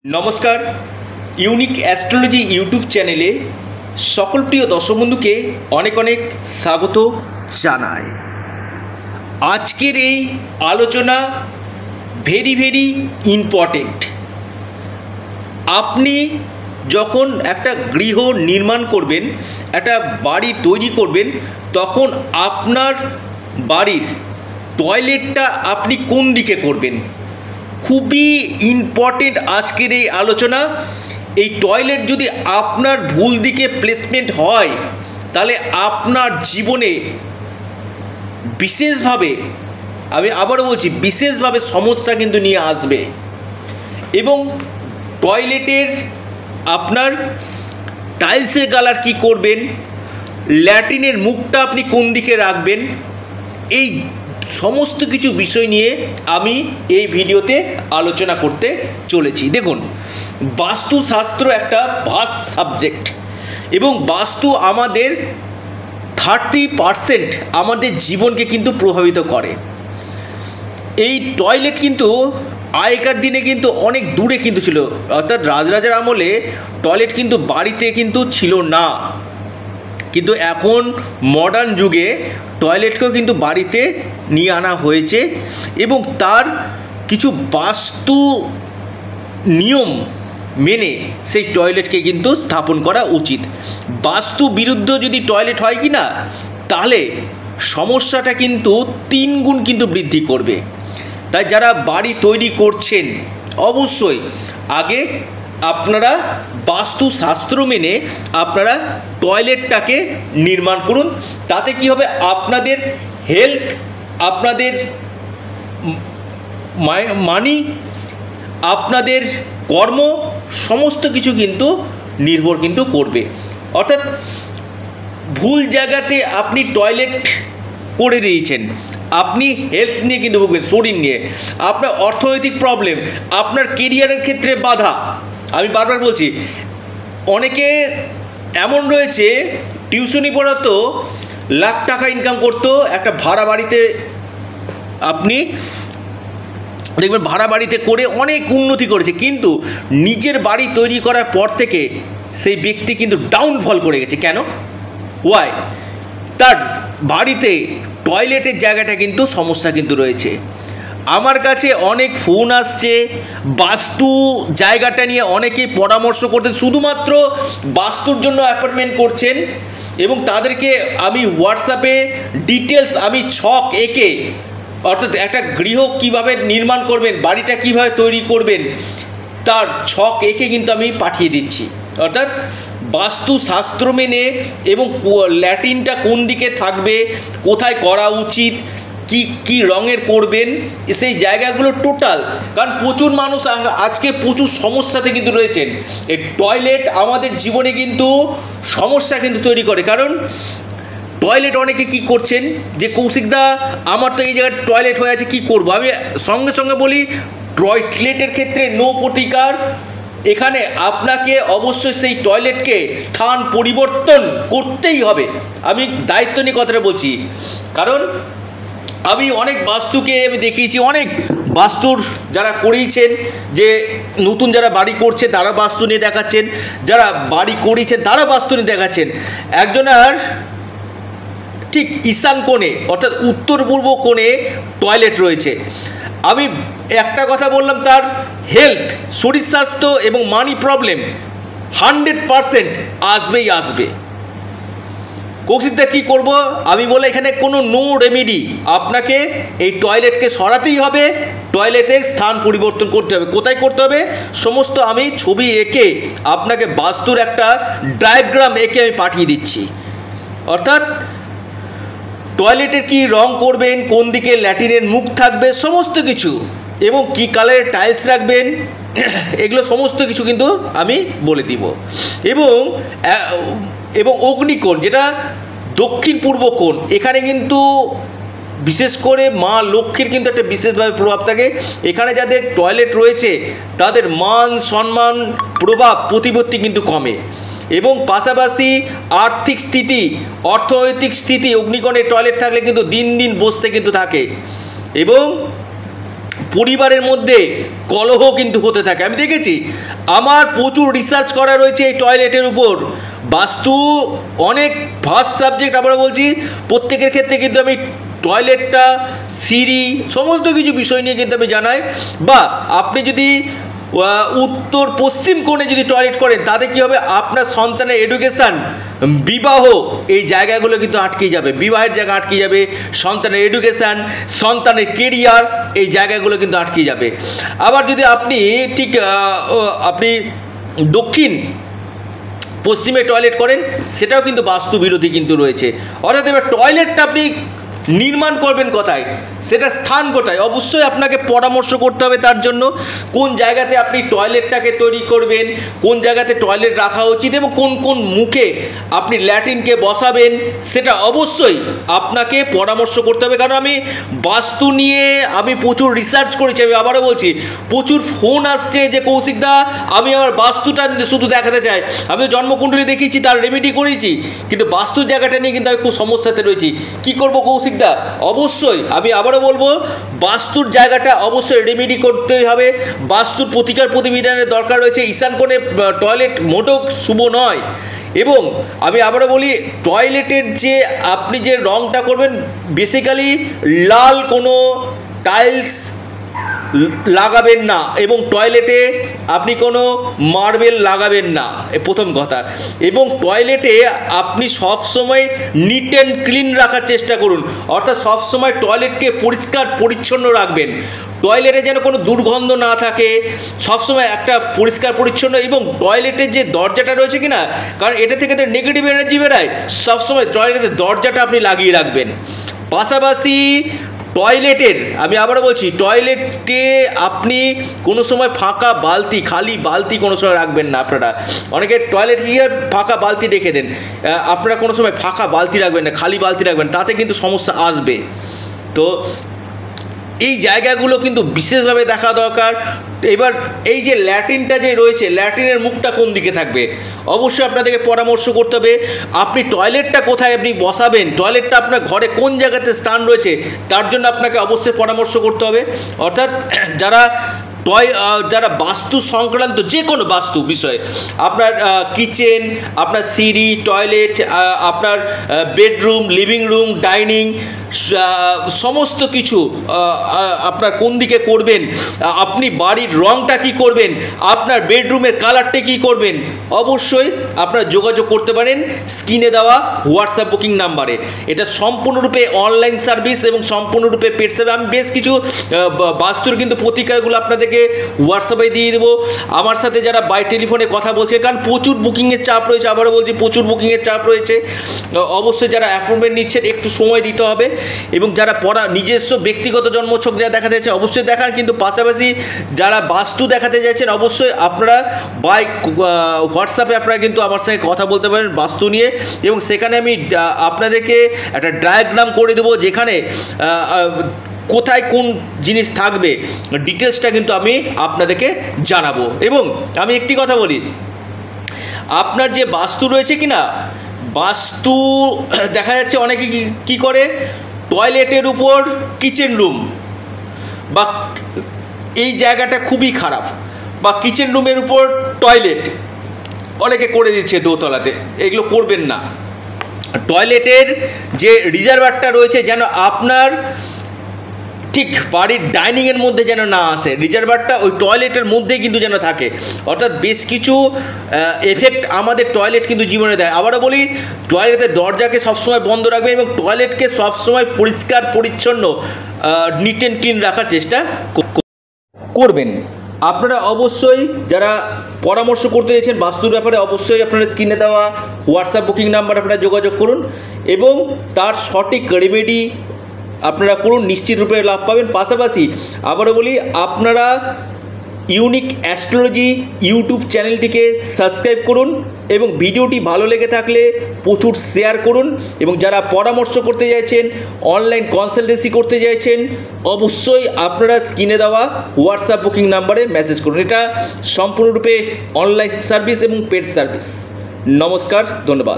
নমস্কার। Unique astrology YouTube চ্যানেলে সকল প্রিয় দর্শক বন্ধুকে অনেক অনেক স্বাগত জানাই। আজকের এই আলোচনা ভেরি ইম্পর্টেন্ট। আপনি যখন একটা গৃহ নির্মাণ করবেন, একটা বাড়ি তৈরি করবেন, তখন আপনার বাড়ির টয়লেটটা আপনি কোন দিকে করবেন, খুবই ইম্পর্টেন্ট আজকের এই আলোচনা। এই টয়লেট যদি আপনার ভুল দিকে প্লেসমেন্ট হয়, তাহলে আপনার জীবনে বিশেষভাবে, আমি আবারও বলছি, বিশেষভাবে সমস্যা কিন্তু নিয়ে আসবে। এবং টয়লেটের আপনার টাইলসের কালার কি করবেন, ল্যাট্রিনের মুখটা আপনি কোন দিকে রাখবেন, এই সমস্ত কিছু বিষয় নিয়ে আমি এই ভিডিওতে আলোচনা করতে চলেছি। দেখুন, বাস্তুশাস্ত্র একটা ভাস্ট সাবজেক্ট এবং বাস্তু আমাদের 30% আমাদের জীবনকে কিন্তু প্রভাবিত করে। এই টয়লেট কিন্তু আগেকার দিনে কিন্তু অনেক দূরে কিন্তু ছিল, অর্থাৎ রাজরাজার আমলে টয়লেট কিন্তু বাড়িতে কিন্তু ছিল না, কিন্তু এখন মডার্ন যুগে টয়লেটকেও কিন্তু বাড়িতে নিয়ে আনা হয়েছে এবং তার কিছু বাস্তু নিয়ম মেনে সেই টয়লেটকে কিন্তু স্থাপন করা উচিত। বাস্তু বিরুদ্ধ যদি টয়লেট হয় কি না, তাহলে সমস্যাটা কিন্তু 3 গুণ কিন্তু বৃদ্ধি করবে। তাই যারা বাড়ি তৈরি করছেন, অবশ্যই আগে আপনারা বাস্তুশাস্ত্র মেনে আপনারা টয়লেটটাকে নির্মাণ করুন। তাতে কি হবে, আপনাদের হেলথ, আপনাদের মানি, আপনাদের কর্ম, সমস্ত কিছু কিন্তু নির্ভর কিন্তু করবে। অর্থাৎ ভুল জায়গাতে আপনি টয়লেট করে দিয়েছেন, আপনি হেলথ নিয়ে কিন্তু ভুগবেন, শরীর নিয়ে, আপনার অর্থনৈতিক প্রবলেম, আপনার কেরিয়ারের ক্ষেত্রে বাধা। আমি বারবার বলছি, অনেকে এমন রয়েছে টিউশনি পড়াতো, লাখ টাকা ইনকাম করতো, একটা ভাড়া বাড়িতে আপনি দেখবেন ভাড়া বাড়িতে করে অনেক উন্নতি করেছে, কিন্তু নিজের বাড়ি তৈরি করার পর থেকে সেই ব্যক্তি কিন্তু ডাউনফল করে গেছে। কেন? ওয়াই? তার বাড়িতে টয়লেটের জায়গাটা কিন্তু সমস্যা কিন্তু রয়েছে। আমার কাছে অনেক ফোন আসছে, বাস্তু জায়গাটা নিয়ে অনেকেই পরামর্শ করতেন, শুধুমাত্র বাস্তুর জন্য অ্যাপয়েন্টমেন্ট করছেন এবং তাদেরকে আমি হোয়াটসঅ্যাপে ডিটেলস, আমি ছক এঁকে, অর্থাৎ একটা গৃহ কিভাবে নির্মাণ করবেন, বাড়িটা কিভাবে তৈরি করবেন, তার ছক এঁকে কিন্তু আমি পাঠিয়ে দিচ্ছি। অর্থাৎ বাস্তুশাস্ত্র মেনে এবং ল্যাট্রিনটা কোন দিকে থাকবে, কোথায় করা উচিত, কি রঙের করবেন, সেই জায়গাগুলো টোটাল। কারণ প্রচুর মানুষ আজকে প্রচুর সমস্যাতে কিন্তু রয়েছেন। এই টয়লেট আমাদের জীবনে কিন্তু সমস্যা কিন্তু তৈরি করে। কারণ টয়লেট অনেকে কি করছেন, যে কৌশিকদা আমার তো এই জায়গায় টয়লেট হয়ে আছে, কি করব? আমি সঙ্গে সঙ্গে বলি, টয়লেটের ক্ষেত্রে নো প্রতিকার। এখানে আপনাকে অবশ্যই সেই টয়লেটকে স্থান পরিবর্তন করতেই হবে। আমি দায়িত্ব নিয়ে কথাটা বলছি, কারণ আমি অনেক বাস্তুকে আমি দেখিয়েছি, অনেক বাস্তুর যারা করিয়েছেন, যে নতুন যারা বাড়ি করছে তারা বাস্তু নিয়ে দেখাচ্ছেন, যারা বাড়ি করিয়েছেন তারা বাস্তু নিয়ে দেখাচ্ছেন। একজনের ঠিক ঈশান কোণে, অর্থাৎ উত্তর পূর্ব কোণে টয়লেট রয়েছে। আমি একটা কথা বললাম, তার হেলথ, শরীর স্বাস্থ্য এবং মানি প্রবলেম 100% আসবেই আসবে। কৌশিকদা কী করব? আমি বলে এখানে কোনো নো রেমেডি, আপনাকে এই টয়লেটকে সরাতেই হবে, টয়লেটের স্থান পরিবর্তন করতে হবে। কোথায় করতে হবে সমস্ত আমি ছবি এঁকে আপনাকে বাস্তুর একটা ডায়াগ্রাম এঁকে আমি পাঠিয়ে দিচ্ছি। অর্থাৎ টয়লেটের কি রং করবেন, কোন দিকে ল্যাট্রিনের মুখ থাকবে, সমস্ত কিছু, এবং কি কালারের টাইলস রাখবেন, এগুলো সমস্ত কিছু কিন্তু আমি বলে দিব। এবং অগ্নিকোণ, যেটা দক্ষিণ পূর্ব কোণ, এখানে কিন্তু বিশেষ করে মা লক্ষ্মীর কিন্তু একটা বিশেষভাবে প্রভাব থাকে। এখানে যাদের টয়লেট রয়েছে তাদের মান সম্মান, প্রভাব, প্রতিপত্তি কিন্তু কমে। এবং পাশাপাশি আর্থিক স্থিতি, অর্থনৈতিক স্থিতি অগ্নিকোণে টয়লেট থাকলে কিন্তু দিন দিন বসতে কিন্তু থাকে। এবং পরিবারের মধ্যে কলহ কিন্তু হতে থাকে। আমি দেখেছি, আমার প্রচুর রিসার্চ করা রয়েছে এই টয়লেটের উপর। বাস্তু অনেক ভাস্ট সাবজেক্ট, আমরা বলছি প্রত্যেকের ক্ষেত্রে কিন্তু আমি টয়লেটটা, সিঁড়ি, সমস্ত কিছু বিষয় নিয়ে কিন্তু আমি জানাই। বা আপনি যদি উত্তর পশ্চিম কোণে যদি টয়লেট করেন, তাতে কী হবে, আপনার সন্তানের এডুকেশান, বিবাহ, এই জায়গাগুলো কিন্তু আটকে যাবে, বিবাহের জায়গা আটকে যাবে, সন্তানের এডুকেশান, সন্তানের কেরিয়ার, এই জায়গাগুলো কিন্তু আটকে যাবে। আবার যদি আপনি ঠিক আপনি দক্ষিণ পশ্চিমে টয়লেট করেন, সেটাও কিন্তু বাস্তু বিরোধী কিন্তু রয়েছে। অর্থাৎ এবার টয়লেটটা আপনি নির্মাণ করবেন কোথায়, সেটা স্থান কোথায়, অবশ্যই আপনাকে পরামর্শ করতে হবে তার জন্য। কোন জায়গাতে আপনি টয়লেটটাকে তৈরি করবেন, কোন জায়গাতে টয়লেট রাখা উচিত এবং কোন কোন মুখে আপনি ল্যাট্রিনকে বসাবেন, সেটা অবশ্যই আপনাকে পরামর্শ করতে হবে। কারণ আমি বাস্তু নিয়ে আমি প্রচুর রিসার্চ করেছি। আমি আবারও বলছি, প্রচুর ফোন আসছে যে কৌশিকদা আমি আমার বাস্তুটা শুধু দেখাতে চাই, আমি জন্মকুণ্ডলী দেখিয়েছি, তার রেমেডি করেছি, কিন্তু বাস্তুর জায়গাটা নিয়ে কিন্তু আমি খুব সমস্যাতে রয়েছি। কী করবো কৌশিক? অবশ্যই আমি আবারও বলবো, বাস্তুর জায়গাটা অবশ্যই রেমেডি করতেই হবে। বাস্তুর প্রতিকার প্রতিবিধানের দরকার রয়েছে। ঈশান কোণে টয়লেট মোটেও শুভ নয়। এবং আমি আবারও বলি, টয়লেটের যে আপনি যে রংটা করবেন, বেসিক্যালি লাল কোনো টাইলস লাগাবেন না এবং টয়লেটে আপনি কোনো মার্বেল লাগাবেন না, প্রথম কথা। এবং টয়লেটে আপনি সবসময় নিট অ্যান্ড ক্লিন রাখার চেষ্টা করুন, অর্থাৎ সবসময় টয়লেটকে পরিষ্কার পরিচ্ছন্ন রাখবেন। টয়লেটে যেন কোনো দুর্গন্ধ না থাকে, সবসময় একটা পরিষ্কার পরিচ্ছন্ন। এবং টয়লেটের যে দরজাটা রয়েছে কিনা, কারণ এটা থেকে তো নেগেটিভ এনার্জি বেরোয়, সবসময় টয়লেটের দরজাটা আপনি লাগিয়ে রাখবেন। পাশাপাশি টয়লেটের, আমি আবারও বলছি, টয়লেটে আপনি কোনো সময় ফাঁকা বালতি, খালি বালতি কোনো সময় রাখবেন না। আপনারা অনেকে টয়লেট গিয়ে ফাঁকা বালতি রেখে দেন, আপনারা কোনো সময় ফাঁকা বালতি রাখবেন না, খালি বালতি রাখবেন, তাতে কিন্তু সমস্যা আসবে। তো এই জায়গাগুলো কিন্তু বিশেষভাবে দেখা দরকার। এবার এই যে ল্যাট্রিনটা যে রয়েছে, ল্যাট্রিনের মুখটা কোন দিকে থাকবে, অবশ্যই আপনাদেরকে পরামর্শ করতে হবে। আপনি টয়লেটটা কোথায় আপনি বসাবেন, টয়লেটটা আপনার ঘরে কোন জায়গাতে স্থান রয়েছে, তার জন্য আপনাকে অবশ্যই পরামর্শ করতে হবে। অর্থাৎ যারা বাস্তু সংক্রান্ত যে কোনো বাস্তু বিষয়ে, আপনার কিচেন, আপনার সিঁড়ি, টয়লেট, আপনার বেডরুম, লিভিং রুম, ডাইনিং, সমস্ত কিছু আপনার কোন দিকে করবেন, আপনি বাড়ির রংটা কী করবেন, আপনার বেডরুমের কালারটা কী করবেন, অবশ্যই আপনারা যোগাযোগ করতে পারেন স্ক্রিনে দেওয়া হোয়াটসঅ্যাপ বুকিং নাম্বারে। এটা সম্পূর্ণরূপে অনলাইন সার্ভিস এবং সম্পূর্ণরূপে পেড সার্ভিস। আমি বেশ কিছু বাস্তুর কিন্তু প্রতিকারগুলো আপনাদেরকে হোয়াটসঅ্যাপে দিয়ে দেবো। আমার সাথে যারা বাই টেলিফোনে কথা বলছে, কারণ প্রচুর বুকিংয়ের চাপ রয়েছে, আবারও বলছি প্রচুর বুকিংয়ের চাপ রয়েছে, অবশ্যই যারা অ্যাপয়েন্টমেন্ট নিচ্ছেন একটু সময় দিতে হবে। এবং যারা নিজস্ব ব্যক্তিগত জন্মছক যারা দেখাতে চাইছেন অবশ্যই দেখান, কিন্তু পাশাপাশি যারা বাস্তু দেখাতে চাইছেন অবশ্যই আপনারা বাই হোয়াটসঅ্যাপে আপনারা কিন্তু আমার সঙ্গে কথা বলতে পারেন বাস্তু নিয়ে। এবং সেখানে আমি আপনাদেরকে একটা ডায়াগ্রাম করে দেবো, যেখানে কোথায় কোন জিনিস থাকবে ডিটেলসটা কিন্তু আমি আপনাদেরকে জানাবো। এবং আমি একটি কথা বলি, আপনার যে বাস্তু রয়েছে কিনা, বাস্তু দেখা যাচ্ছে অনেকে কি করে, টয়লেটের উপর কিচেন রুম, বা এই জায়গাটা খুবই খারাপ, বা কিচেন রুমের উপর টয়লেট অনেকে করে দিচ্ছে দোতলাতে। এগুলো করবেন না। টয়লেটের যে রিজার্ভারটা রয়েছে যেন আপনার ঠিক বাড়ির ডাইনিংয়ের মধ্যে যেন না আসে, রিজার্ভারটা ওই টয়লেটের মধ্যেই কিন্তু যেন থাকে। অর্থাৎ বেশ কিছু এফেক্ট আমাদের টয়লেট কিন্তু জীবনে দেয়। আবারও বলি, টয়লেটের দরজাকে সবসময় বন্ধ রাখবেন এবং টয়লেটকে সবসময় পরিষ্কার পরিচ্ছন্ন নিট অ্যান্ড ক্লিন রাখার চেষ্টা করবেন। আপনারা অবশ্যই যারা পরামর্শ করতে চাইছেন বাস্তুর ব্যাপারে, অবশ্যই আপনারা স্ক্রিনে দেওয়া হোয়াটসঅ্যাপ বুকিং নাম্বার আপনারা যোগাযোগ করুন এবং তার সঠিক রেমেডি আপনারা করুন, নিশ্চিত রূপে লাভ পাবেন। পাশাপাশি আবারও বলি, আপনারা ইউনিক অ্যাস্ট্রোলজি ইউটিউব চ্যানেলটিকে সাবস্ক্রাইব করুন এবং ভিডিওটি ভালো লেগে থাকলে প্রচুর শেয়ার করুন। এবং যারা পরামর্শ করতে চাইছেন, অনলাইন কনসালটেন্সি করতে চাইছেন, অবশ্যই আপনারা স্ক্রিনে দেওয়া হোয়াটসঅ্যাপ বুকিং নাম্বারে মেসেজ করুন। এটা সম্পূর্ণরূপে অনলাইন সার্ভিস এবং পেড সার্ভিস। নমস্কার, ধন্যবাদ।